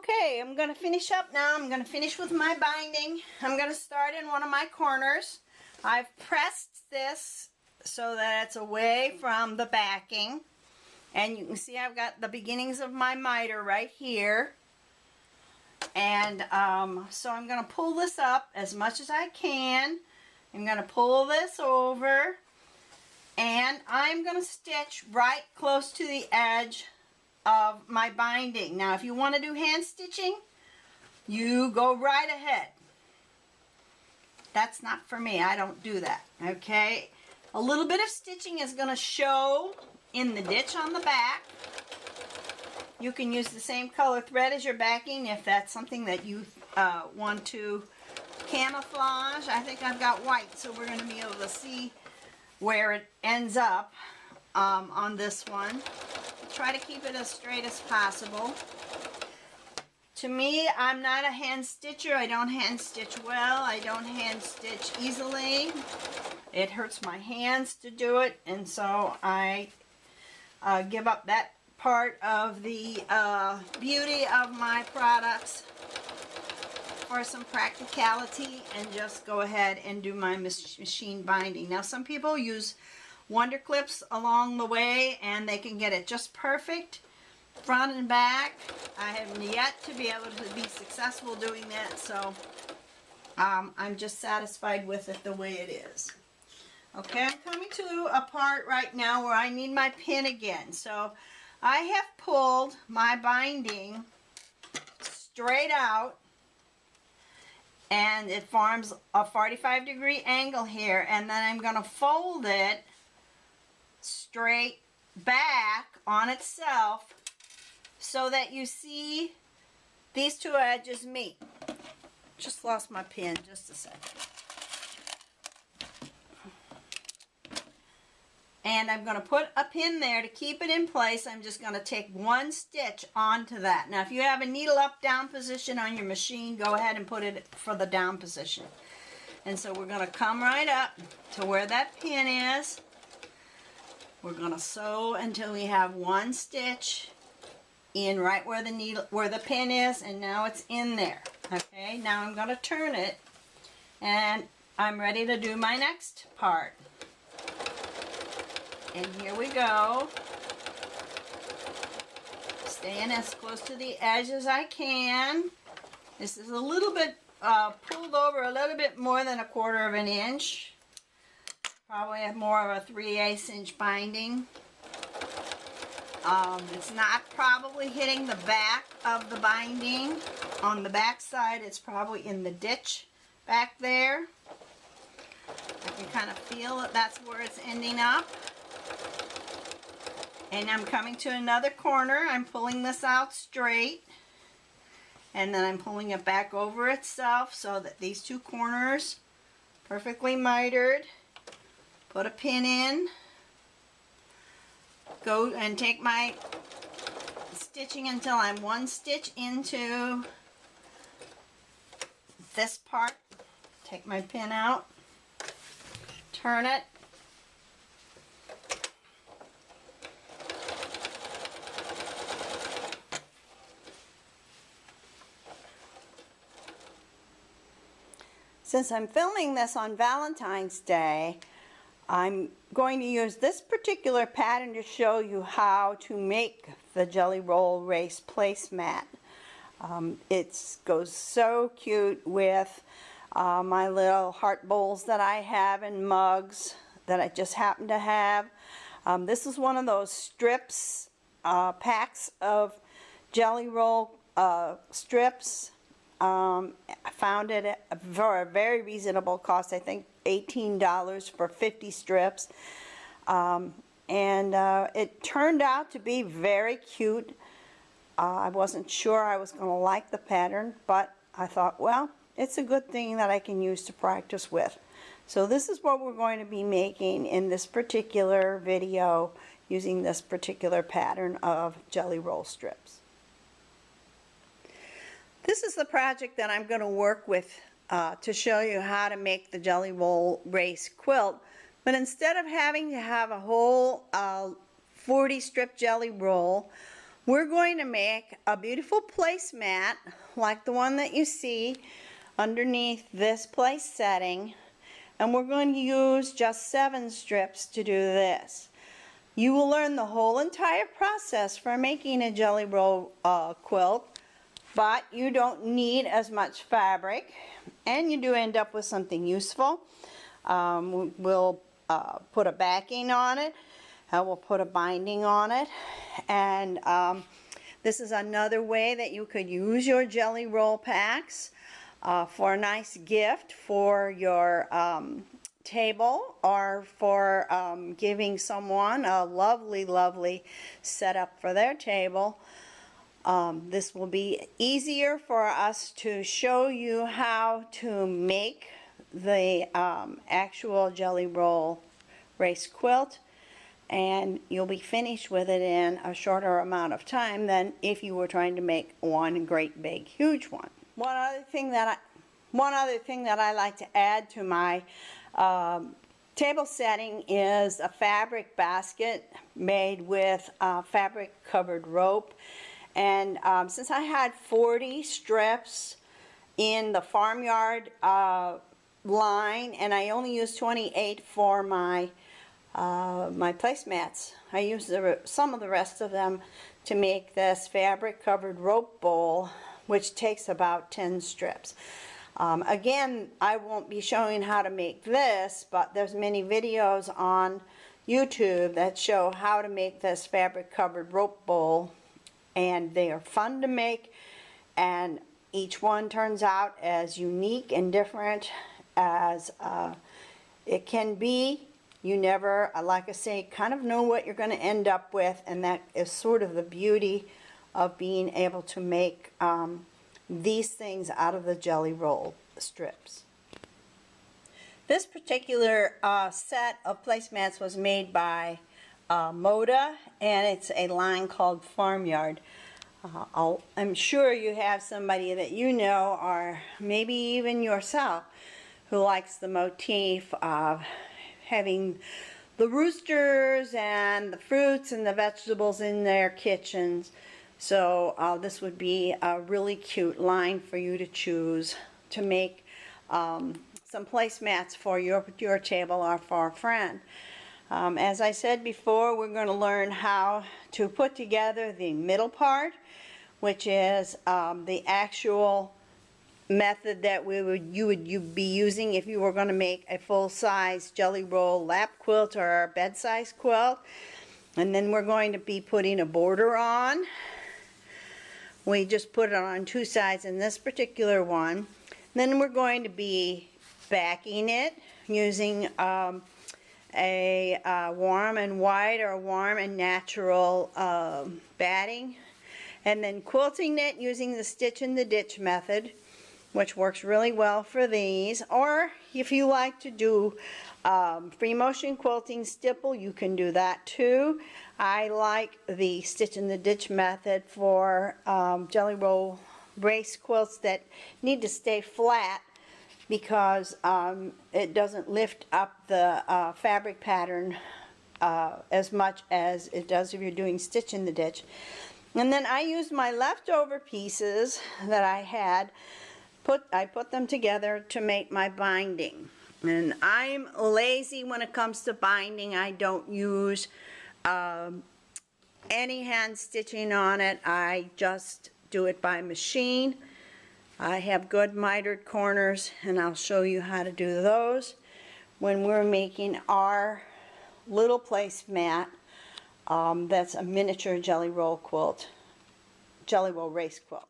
Okay, I'm going to finish up now. I'm going to finish with my binding. I'm going to start in one of my corners. I've pressed this so that it's away from the backing. And you can see I've got the beginnings of my miter right here. And so I'm going to pull this up as much as I can. I'm going to pull this over. And I'm going to stitch right close to the edge of my binding. Now if you want to do hand stitching, you go right ahead. That's not for me. I don't do that. Okay, a little bit of stitching is going to show in the ditch on the back. You can use the same color thread as your backing if that's something that you want to camouflage. I think I've got white, so we're going to be able to see where it ends up on this one. Try to keep it as straight as possible. To me, I'm not a hand stitcher. I don't hand stitch well. I don't hand stitch easily. It hurts my hands to do it, and so I give up that part of the beauty of my products for some practicality and just go ahead and do my machine binding. Now some people use wonder clips along the way and they can get it just perfect front and back. I have yet to be able to be successful doing that, so I'm just satisfied with it the way it is. Okay, I'm coming to a part right now where I need my pin again. So I have pulled my binding straight out and it forms a 45-degree angle here, and then I'm going to fold it straight back on itself so that you see these two edges meet. Just lost my pin, just a second. And I'm going to put a pin there to keep it in place. I'm just going to take one stitch onto that. Now if you have a needle up down position on your machine, go ahead and put it for the down position. And so we're going to come right up to where that pin is. We're going to sew until we have one stitch in right where the needle, where the pin is, and now it's in there. Okay, now I'm going to turn it and I'm ready to do my next part. And here we go. Staying as close to the edge as I can. This is a little bit pulled over a little bit more than 1/4 of an inch. Probably have more of a 3/8 inch binding. It's not probably hitting the back of the binding. On the back side, it's probably in the ditch back there. I can kind of feel that that's where it's ending up. And I'm coming to another corner. I'm pulling this out straight. And then I'm pulling it back over itself so that these two corners perfectly mitered. Put a pin in. Go and take my stitching until I'm one stitch into this part. Take my pin out. Turn it. Since I'm filming this on Valentine's Day, I'm going to use this particular pattern to show you how to make the Jelly Roll Race placemat. It goes so cute with my little heart bowls that I have and mugs that I just happen to have. This is one of those strips, packs of Jelly Roll strips. I found it for a very reasonable cost. I think $18 for 50 strips. It turned out to be very cute. I wasn't sure I was going to like the pattern, but I thought, well, it's a good thing that I can use to practice with. So this is what we're going to be making in this particular video using this particular pattern of Jelly Roll strips. This is the project that I'm going to work with to show you how to make the Jelly Roll Race quilt. But instead of having to have a whole 40 strip jelly roll, We're going to make a beautiful placemat like the one that you see underneath this place setting, and we're going to use just 7 strips to do this. You will learn the whole entire process for making a jelly roll quilt, but you don't need as much fabric, and you do end up with something useful. We'll put a backing on it, we'll put a binding on it, and this is another way that you could use your jelly roll packs for a nice gift for your table, or for giving someone a lovely setup for their table. This will be easier for us to show you how to make the actual jelly roll race quilt, and you'll be finished with it in a shorter amount of time than if you were trying to make one great big huge one. One other thing that I like to add to my table setting is a fabric basket made with fabric covered rope. And since I had 40 strips in the farmyard line, and I only used 28 for my my placemats, I used some of the rest of them to make this fabric covered rope bowl, which takes about 10 strips. Again, I won't be showing how to make this, but there's many videos on YouTube that show how to make this fabric covered rope bowl, and they are fun to make, and each one turns out as unique and different as it can be. You never, like I say, kind of know what you're going to end up with, and that is sort of the beauty of being able to make these things out of the jelly roll strips. This particular set of placemats was made by Moda, and it's a line called Farmyard. I'm sure you have somebody that you know, or maybe even yourself, who likes the motif of having the roosters and the fruits and the vegetables in their kitchens. So this would be a really cute line for you to choose to make some placemats for your table or for a friend. As I said before, we're going to learn how to put together the middle part, which is the actual method that you would be using if you were going to make a full-size jelly roll lap quilt or bed-size quilt. And then we're going to be putting a border on. We just put it on 2 sides in this particular one. Then we're going to be backing it using a warm and white or warm and natural batting, and then quilting it using the stitch in the ditch method, which works really well for these. Or if you like to do free motion quilting stipple, you can do that too. I like the stitch in the ditch method for jelly roll race quilts that need to stay flat, because it doesn't lift up the fabric pattern as much as it does if you're doing stitch in the ditch. And then I used my leftover pieces that I had, I put them together to make my binding. And I'm lazy when it comes to binding. I don't use any hand stitching on it. I just do it by machine. I have good mitered corners, and I'll show you how to do those when we're making our little placemat that's a miniature jelly roll quilt, jelly roll race quilt.